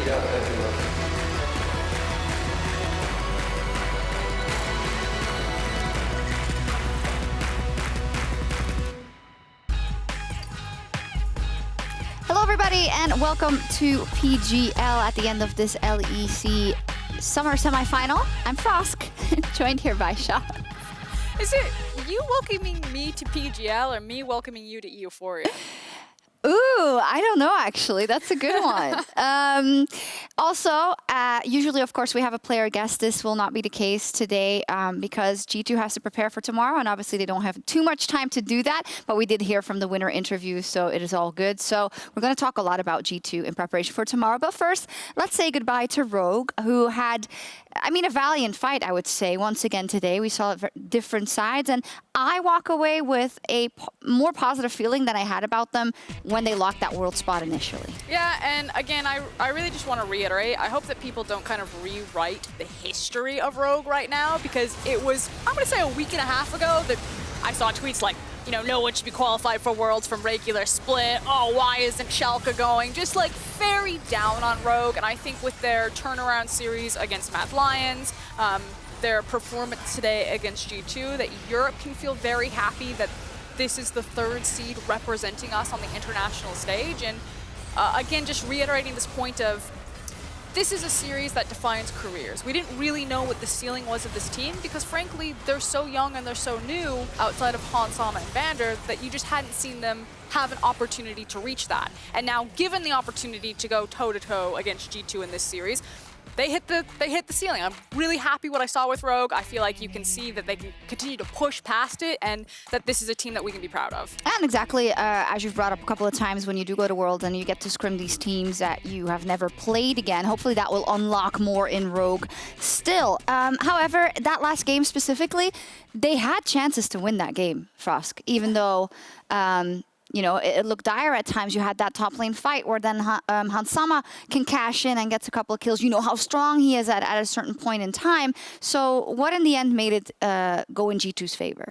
Hello everybody and welcome to PGL at the end of this LEC summer semifinal. I'm Frosk, joined here by Sjokz. Is it you welcoming me to PGL or me welcoming you to Euphoria? Ooh, I don't know actually. That's a good one. Also, usually of course we have a player guest. This will not be the case today because G2 has to prepare for tomorrow and obviously they don't have too much time to do that, but we did hear from the winner interview, so it is all good. So we're going to talk a lot about G2 in preparation for tomorrow, but first let's say goodbye to Rogue, who had, I mean, a valiant fight, I would say, once again today. We saw different sides and I walk away with a more positive feeling than I had about them when they locked that world spot initially. Yeah, and again, I really just want to reiterate, I hope that people don't kind of rewrite the history of Rogue right now, because it was, I'm going to say a week and a half ago that I saw tweets like, you know, no one should be qualified for Worlds from regular split. Oh, why isn't Schalke going? Just like very down on Rogue, and I think with their turnaround series against Mad Lions, their performance today against G2, that Europe can feel very happy that this is the third seed representing us on the international stage. And again, just reiterating this point of, this is a series that defines careers. We didn't really know what the ceiling was of this team because frankly, they're so young and they're so new outside of Han, Sama, and Vander that you just hadn't seen them have an opportunity to reach that. And now given the opportunity to go toe-to-toe against G2 in this series, they hit the ceiling. I'm really happy what I saw with Rogue. I feel like you can see that they can continue to push past it and that this is a team that we can be proud of. And exactly, as you've brought up a couple of times, when you do go to Worlds and you get to scrim these teams that you have never played again, hopefully that will unlock more in Rogue still. However, that last game specifically, they had chances to win that game, Frosk, even though you know, it looked dire at times. You had that top lane fight where then Hansama can cash in and gets a couple of kills. You know how strong he is at a certain point in time. So what in the end made it go in G2's favor?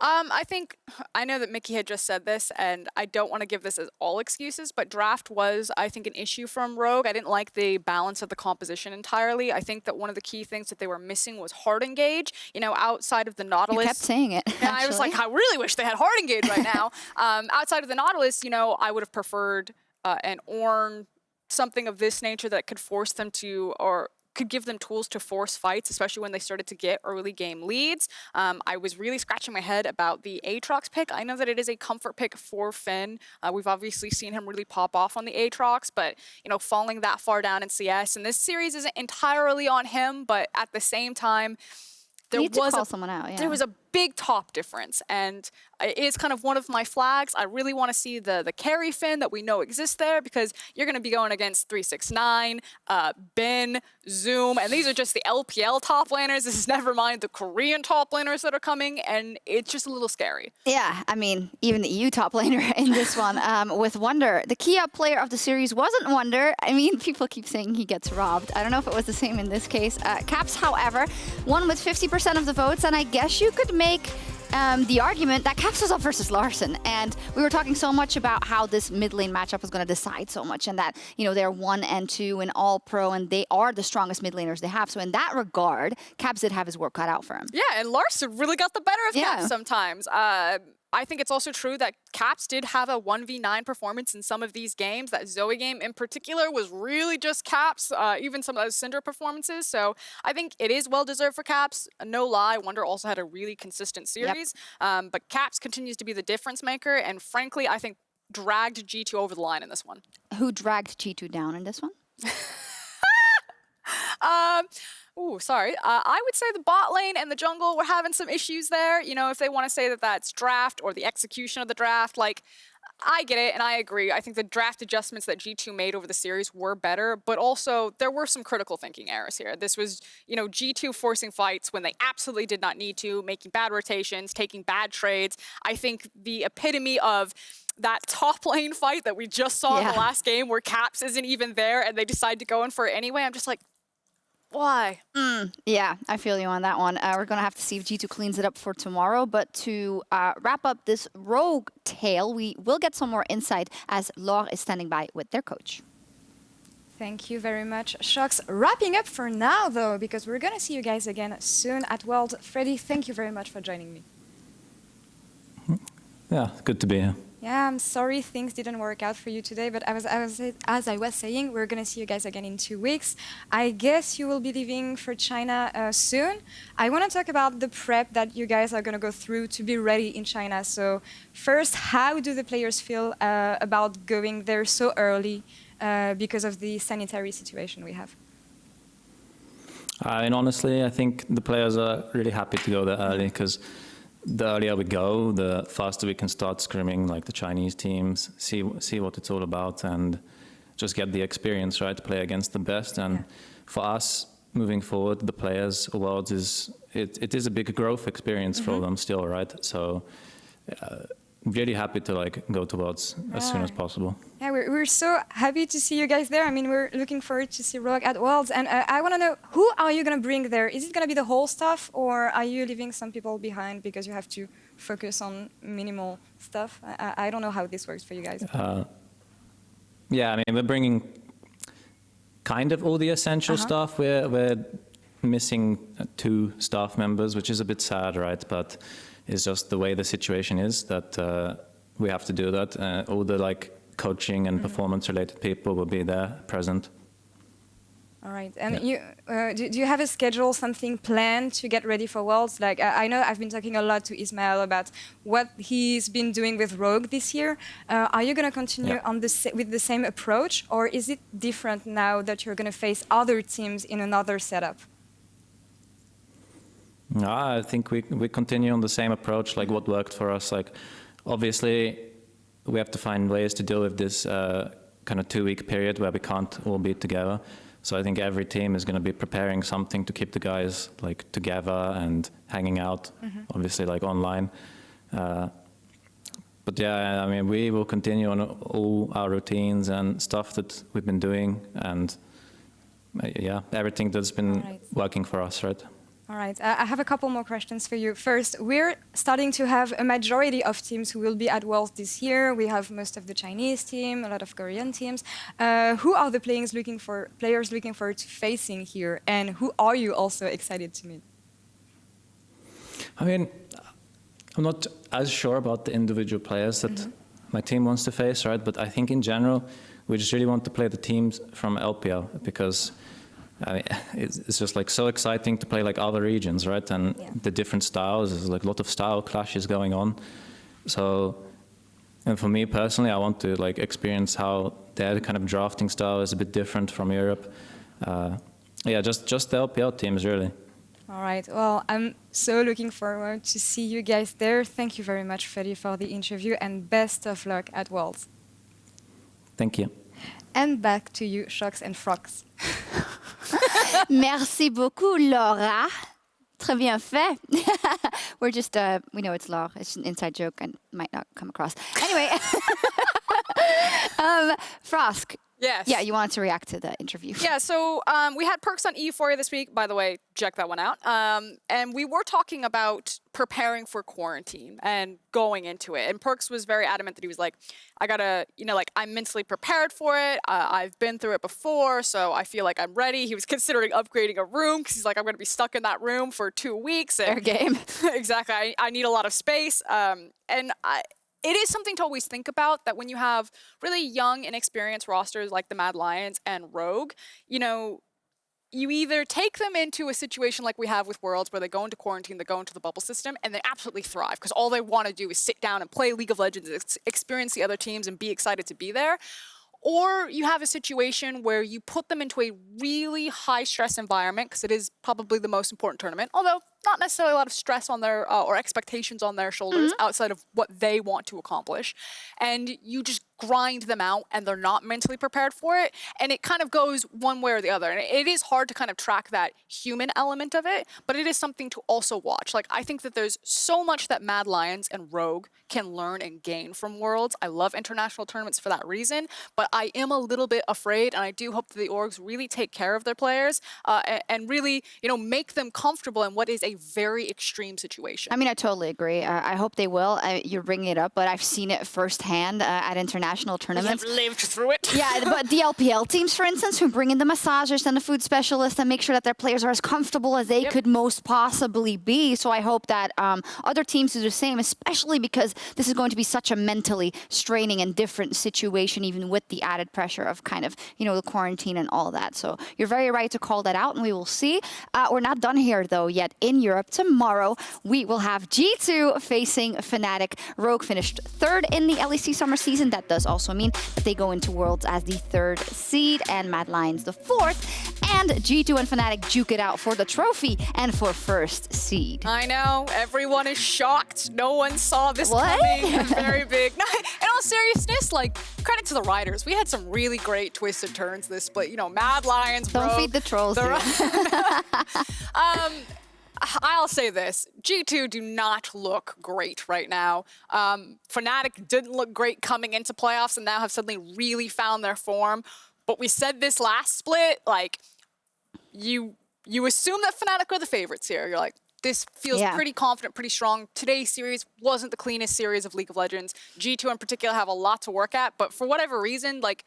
I think, I know that Mickey had just said this, and I don't want to give this as all excuses, but draft was, I think, an issue from Rogue. I didn't like the balance of the composition entirely. I think that one of the key things that they were missing was hard engage. You know, outside of the Nautilus. You kept saying it. Yeah, I was like, I really wish they had hard engage right now. Outside of the Nautilus, you know, I would have preferred an Ornn, something of this nature that could force them to, or could give them tools to force fights, especially when they started to get early game leads. I was really scratching my head about the Aatrox pick. I know that it is a comfort pick for Finn. We've obviously seen him really pop off on the Aatrox, but you know, falling that far down in CS, and this series isn't entirely on him, but at the same time, there was a big top difference, and it is kind of one of my flags. I really want to see the carry Finn that we know exists there, because you're going to be going against 369, Ben, Zoom, and these are just the LPL top laners. This is never mind the Korean top laners that are coming, and it's just a little scary. Yeah, I mean, even the EU top laner in this one with Wonder. The Kia player of the series wasn't Wonder. I mean, people keep saying he gets robbed. I don't know if it was the same in this case. Caps, however, won with 50% of the votes, and I guess you could make the argument that Caps was up versus Larssen, and we were talking so much about how this mid lane matchup was going to decide so much, and that, you know, they're 1 and 2 in all pro, and they are the strongest mid laners they have. So in that regard, Caps did have his work cut out for him. Yeah, and Larssen really got the better of Caps sometimes. I think it's also true that Caps did have a 1v9 performance in some of these games. That Zoe game in particular was really just Caps, even some of those Syndra performances. So I think it is well-deserved for Caps. No lie, Wonder also had a really consistent series. Yep. But Caps continues to be the difference maker, and frankly, I think dragged G2 over the line in this one. Who dragged G2 down in this one? Sorry. I would say the bot lane and the jungle were having some issues there. You know, if they want to say that that's draft or the execution of the draft, like, I get it and I agree. I think the draft adjustments that G2 made over the series were better, but also there were some critical thinking errors here. This was, you know, G2 forcing fights when they absolutely did not need to, making bad rotations, taking bad trades. I think the epitome of that top lane fight that we just saw in the last game where Caps isn't even there and they decide to go in for it anyway, I'm just like, why? Yeah, I feel you on that one. We're going to have to see if G2 cleans it up for tomorrow. But to wrap up this Rogue tale, we will get some more insight as Laure is standing by with their coach. Thank you very much, Sjokz. Wrapping up for now, though, because we're going to see you guys again soon at Worlds. Freddie, thank you very much for joining me. Yeah, good to be here. Yeah, I'm sorry things didn't work out for you today, but as I was saying, we're going to see you guys again in 2 weeks. I guess you will be leaving for China soon. I want to talk about the prep that you guys are going to go through to be ready in China. So first, how do the players feel about going there so early because of the sanitary situation we have? And honestly, I think the players are really happy to go there early because the earlier we go, the faster we can start scrimming like the Chinese teams, see what it's all about, and just get the experience, right, to play against the best. And for us, moving forward, the players, Worlds it is a big growth experience for them still, right? So really happy to like go to Worlds as soon as possible. Yeah, we're so happy to see you guys there. I mean, we're looking forward to see Rogue at Worlds. And I want to know, who are you going to bring there? Is it going to be the whole staff, or are you leaving some people behind because you have to focus on minimal stuff? I don't know how this works for you guys. Yeah, I mean, we're bringing kind of all the essential stuff. We're missing 2 staff members, which is a bit sad, right? But it's just the way the situation is that we have to do that. All the like coaching and performance-related people will be there, present. All right. And you, do you have a schedule, something planned to get ready for Worlds? Like I know I've been talking a lot to Ismail about what he's been doing with Rogue this year. Are you going to continue on with the same approach, or is it different now that you're going to face other teams in another setup? No, I think we continue on the same approach, like what worked for us. Like, obviously, we have to find ways to deal with this kind of 2-week period where we can't all be together. So I think every team is going to be preparing something to keep the guys like together and hanging out, obviously like online. But yeah, I mean, we will continue on all our routines and stuff that we've been doing, and yeah, everything that's been working for us, right? All right, I have a couple more questions for you. First, we're starting to have a majority of teams who will be at Worlds this year. We have most of the Chinese team, a lot of Korean teams. Who are the players looking forward to facing here, and who are you also excited to meet? I mean, I'm not as sure about the individual players that my team wants to face, right? But I think in general, we just really want to play the teams from LPL because I mean, it's just like so exciting to play like other regions, right? And the different styles, there's like a lot of style clashes going on. So, and for me personally, I want to like experience how their kind of drafting style is a bit different from Europe. Yeah, just the LPL teams really. All right, well, I'm so looking forward to see you guys there. Thank you very much, Freddie, for the interview, and best of luck at Worlds. Thank you. And back to you, Sjokz and Frogs. Merci beaucoup, Laura. Très bien fait. We're just, we know it's Laure. It's an inside joke and might not come across. Anyway, Frosk. Yes. Yeah, you wanted to react to the interview. Yeah, so we had Perks on E4 this week. By the way, check that one out. And we were talking about preparing for quarantine and going into it. And Perks was very adamant that he was like, I gotta, you know, like, I'm mentally prepared for it. I've been through it before, so I feel like I'm ready. He was considering upgrading a room because he's like, I'm gonna be stuck in that room for 2 weeks. Fair game. Exactly. I need a lot of space. It is something to always think about, that when you have really young, inexperienced rosters like the Mad Lions and Rogue, you know, you either take them into a situation like we have with Worlds where they go into quarantine, they go into the bubble system, and they absolutely thrive because all they want to do is sit down and play League of Legends, experience the other teams, and be excited to be there. Or you have a situation where you put them into a really high-stress environment, because it is probably the most important tournament, although not necessarily a lot of stress on their, or expectations on their shoulders outside of what they want to accomplish. And you just grind them out, and they're not mentally prepared for it. And it kind of goes one way or the other. And it is hard to kind of track that human element of it, but it is something to also watch. Like, I think that there's so much that Mad Lions and Rogue can learn and gain from Worlds. I love international tournaments for that reason, but I am a little bit afraid, and I do hope that the orgs really take care of their players and really, you know, make them comfortable in what is a a very extreme situation. I mean, I totally agree. I hope they will. You're bringing it up, but I've seen it firsthand at international tournaments. I've lived through it. Yeah, but the LPL teams, for instance, who bring in the massagers and the food specialists and make sure that their players are as comfortable as they could most possibly be. So I hope that other teams do the same, especially because this is going to be such a mentally straining and different situation, even with the added pressure of kind of, you know, the quarantine and all that. So you're very right to call that out, and we will see. We're not done here, though, yet in Europe. Tomorrow, we will have G2 facing Fnatic. Rogue finished third in the LEC summer season. That does also mean that they go into Worlds as the third seed, and Mad Lions the fourth. And G2 and Fnatic duke it out for the trophy and for first seed. I know, everyone is shocked. No one saw this What? coming. Very big. No, in all seriousness, like, credit to the riders. We had some really great twists and turns this split. You know, Mad Lions, Don't Rogue, feed the trolls, dude. I'll say this. G2 do not look great right now. Fnatic didn't look great coming into playoffs and now have suddenly really found their form. But we said this last split, like, you assume that Fnatic are the favorites here. You're like, this feels pretty confident, pretty strong. Today's series wasn't the cleanest series of League of Legends. G2 in particular have a lot to work at, but for whatever reason, like,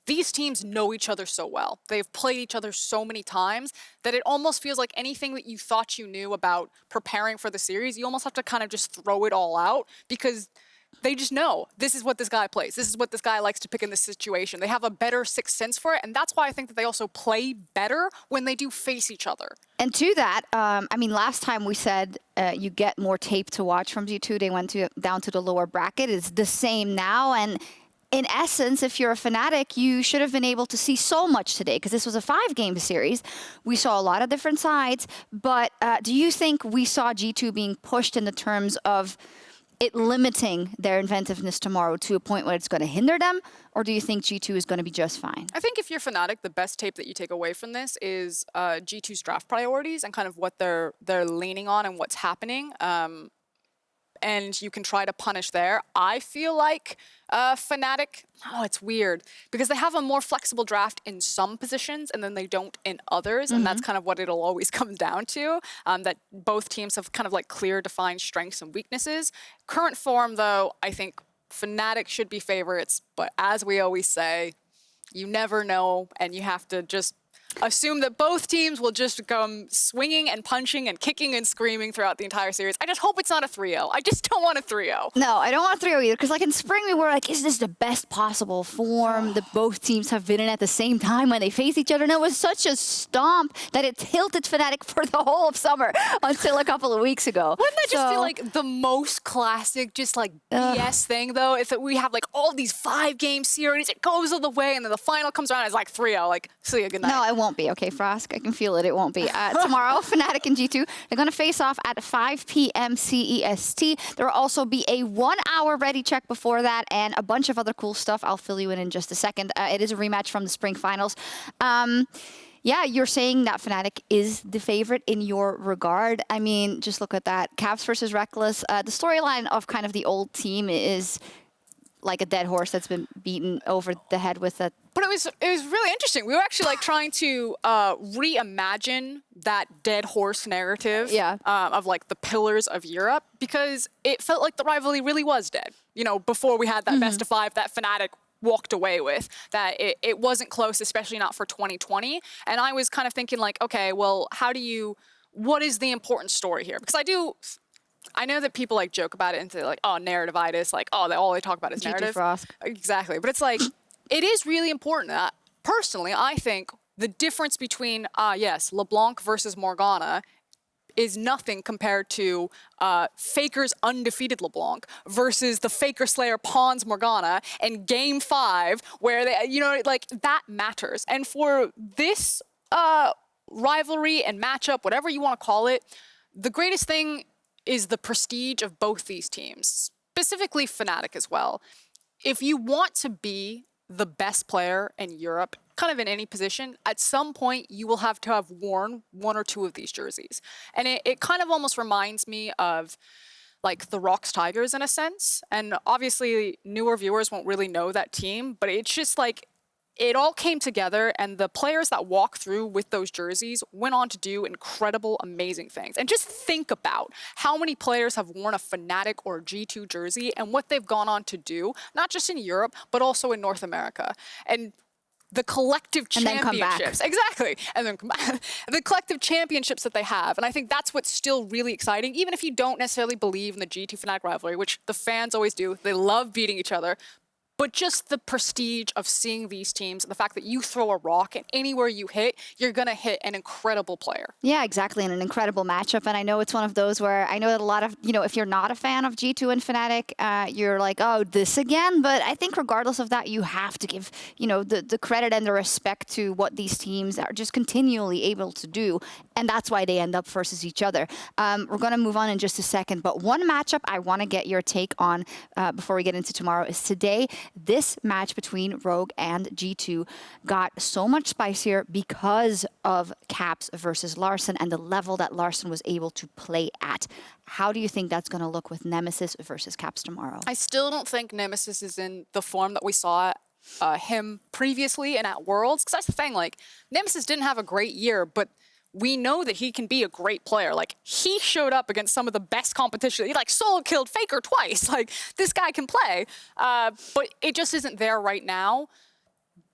these teams know each other so well. They've played each other so many times that it almost feels like anything that you thought you knew about preparing for the series, you almost have to kind of just throw it all out because they just know this is what this guy plays. This is what this guy likes to pick in this situation. They have a better sixth sense for it, and that's why I think that they also play better when they do face each other. And to that, I mean, last time we said you get more tape to watch from G2. They went down to the lower bracket. It's the same now, and in essence, if you're a Fnatic, you should have been able to see so much today because this was a 5-game series. We saw a lot of different sides, but do you think we saw G2 being pushed in the terms of it limiting their inventiveness tomorrow to a point where it's going to hinder them, or do you think G2 is going to be just fine? I think if you're Fnatic, the best tape that you take away from this is G2's draft priorities and kind of what they're leaning on and what's happening. And you can try to punish there. I feel like Fnatic, it's weird because they have a more flexible draft in some positions and then they don't in others. And that's kind of what it'll always come down to, that both teams have kind of like clear defined strengths and weaknesses. Current form, though, I think Fnatic should be favorites. But as we always say, you never know, and you have to just assume that both teams will just come swinging and punching and kicking and screaming throughout the entire series. I just hope it's not a 3-0. I just don't want a 3-0. No, I don't want a 3-0 either, because like in spring we were like, is this the best possible form that both teams have been in at the same time when they face each other? And it was such a stomp that it tilted Fnatic for the whole of summer until a couple of weeks ago. Wouldn't that just feel like the most classic, just like BS thing, though? If we have like all these 5-game series, it goes all the way, and then the final comes around, it's like 3-0, like, see you, good night. No, it won't be. Okay, Frosk, I can feel it. It won't be. Tomorrow, Fnatic and G2, they're going to face off at 5 p.m. CEST. There will also be a 1-hour ready check before that and a bunch of other cool stuff. I'll fill you in just a second. It is a rematch from the spring finals. Yeah, you're saying that Fnatic is the favorite in your regard. I mean, just look at that. Cavs versus Reckless. The storyline of kind of the old team is like a dead horse that's been beaten over the head with a... But it was really interesting. We were actually like trying to reimagine that dead horse narrative of like the pillars of Europe, because it felt like the rivalry really was dead. You know, before we had that best of 5 that Fnatic walked away with, that it wasn't close, especially not for 2020. And I was kind of thinking like, okay, well, what is the important story here? Because I know that people like joke about it and say like, oh, narrativitis, like, oh, all they talk about is narrative. Frosk. Exactly. But it's like, it is really important. Personally, I think the difference between, LeBlanc versus Morgana is nothing compared to Faker's undefeated LeBlanc versus the Faker Slayer Pawns Morgana in Game 5, where they, you know, like, that matters. And for this rivalry and matchup, whatever you want to call it, the greatest thing is the prestige of both these teams, specifically Fnatic as well. If you want to be the best player in Europe, kind of in any position, at some point you will have to have worn 1 or 2 of these jerseys. And it kind of almost reminds me of like the Rocks Tigers in a sense. And obviously newer viewers won't really know that team, but it's just like, it all came together, and the players that walked through with those jerseys went on to do incredible, amazing things. And just think about how many players have worn a Fnatic or a G2 jersey and what they've gone on to do, not just in Europe, but also in North America. And the collective championships. Exactly. And then come back. The collective championships that they have. And I think that's what's still really exciting, even if you don't necessarily believe in the G2 Fnatic rivalry, which the fans always do. They love beating each other. But just the prestige of seeing these teams, the fact that you throw a rock and anywhere you hit, you're going to hit an incredible player. Yeah, exactly, and an incredible matchup. And I know it's one of those where I know that a lot of, if you're not a fan of G2 and Fnatic, you're like, oh, this again? But I think regardless of that, you have to give, the credit and the respect to what these teams are just continually able to do. And that's why they end up versus each other. We're going to move on in just a second. But one matchup I want to get your take on before we get into tomorrow is today. This match between Rogue and G2 got so much spicier because of Caps versus Larssen and the level that Larssen was able to play at. How do you think that's going to look with Nemesis versus Caps tomorrow? I still don't think Nemesis is in the form that we saw him previously and at Worlds. Because that's the thing, Nemesis didn't have a great year, but we know that he can be a great player. He showed up against some of the best competition. He solo killed FLICKR twice. This guy can play. But it just isn't there right now.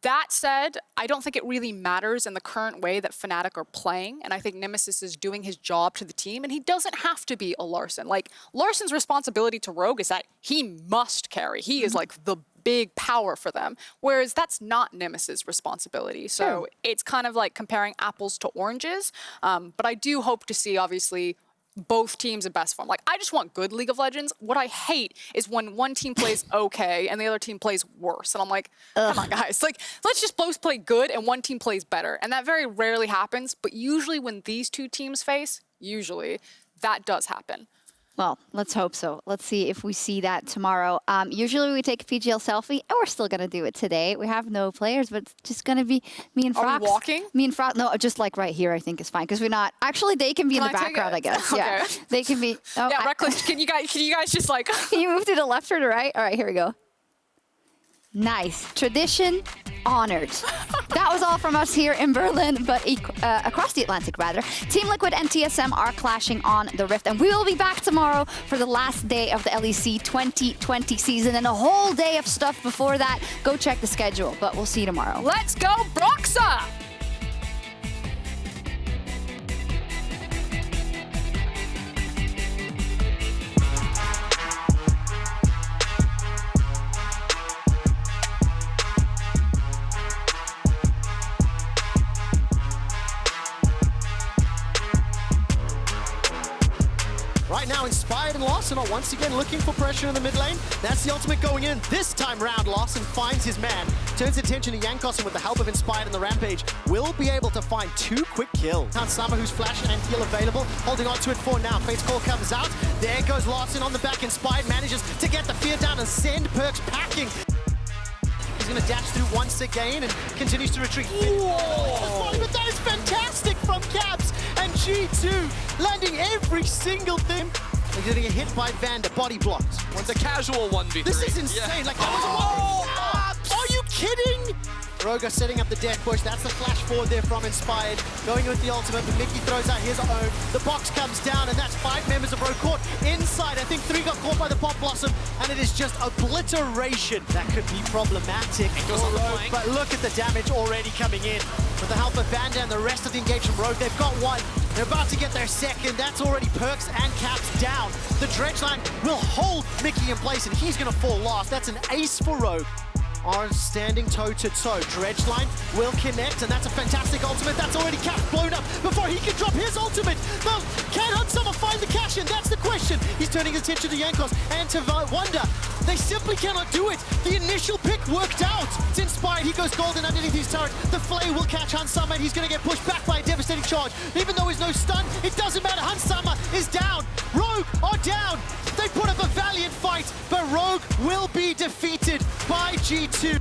That said, I don't think it really matters in the current way that Fnatic are playing. And I think Nemesis is doing his job to the team. And he doesn't have to be a Larssen. Larssen's responsibility to Rogue is that he must carry. He is the big power for them, whereas that's not Nemesis' responsibility. So it's kind of like comparing apples to oranges. But I do hope to see, obviously, both teams in best form. I just want good League of Legends. What I hate is when one team plays okay and the other team plays worse. And I'm like, come on, guys. Let's just both play good and one team plays better. And that very rarely happens. But usually when these two teams face, that does happen. Well, let's hope so. Let's see if we see that tomorrow. Usually we take a PGL selfie, and we're still going to do it today. We have no players, but it's just going to be me and Frox. Are we walking? Me and Frox. No, just right here, I think is fine, because we're not. Actually, they can be in the background, I guess. Okay. Yeah, they can be. Oh, yeah, Reckless, can you guys just Can you move to the left or the right? All right, here we go. Nice. Tradition honored. That was all from us here in Berlin, but across the Atlantic, rather. Team Liquid and TSM are clashing on the Rift, and we will be back tomorrow for the last day of the LEC 2020 season and a whole day of stuff before that. Go check the schedule, but we'll see you tomorrow. Let's go, Broxa! Right now, Inspired and Larssen are once again looking for pressure in the mid lane. That's the ultimate going in. This time round, Larssen finds his man, turns attention to Jankos, and with the help of Inspired and the Rampage, will be able to find 2 quick kills. Hansama, who's flash and heal available, holding on to it for now. Fate's Call comes out. There goes Larssen on the back. Inspired manages to get the fear down and send Perks packing. He's going to dash through once again and continues to retreat. Whoa. But that is fantastic from Caps and G2, landing every single thing. They're getting a hit by Vander, body blocked. It's a casual 1v3. This is insane. That was Are you kidding? Rogue setting up the death push. That's the flash forward there from Inspired. Going with the ultimate, but Mickey throws out his own. The box comes down, and that's 5 members of Rogue caught inside. I think 3 got caught by the Pop Blossom, and it is just obliteration. That could be problematic for Rogue, but look at the damage already coming in. With the help of Vander and the rest of the engaged from Rogue, they've got 1. They're about to get their second. That's already Perks and Caps down. The dredge line will hold Mickey in place, and he's going to fall last. That's an ace for Rogue. Are standing toe-to-toe. Dredge line will connect, and that's a fantastic ultimate. That's already Caps blown up before he can drop his ultimate. Well, can Hansama find the cash in? That's the question. He's turning his attention to Jankos and to Wonder. They simply cannot do it. The initial pick worked out. It's Inspired. He goes golden underneath his turret. The Flay will catch Hansama, and he's going to get pushed back by a devastating charge. Even though there's no stun, it doesn't matter. Hansama is down. Rogue are down. They put up a valiant fight, but Rogue will be defeated by G2.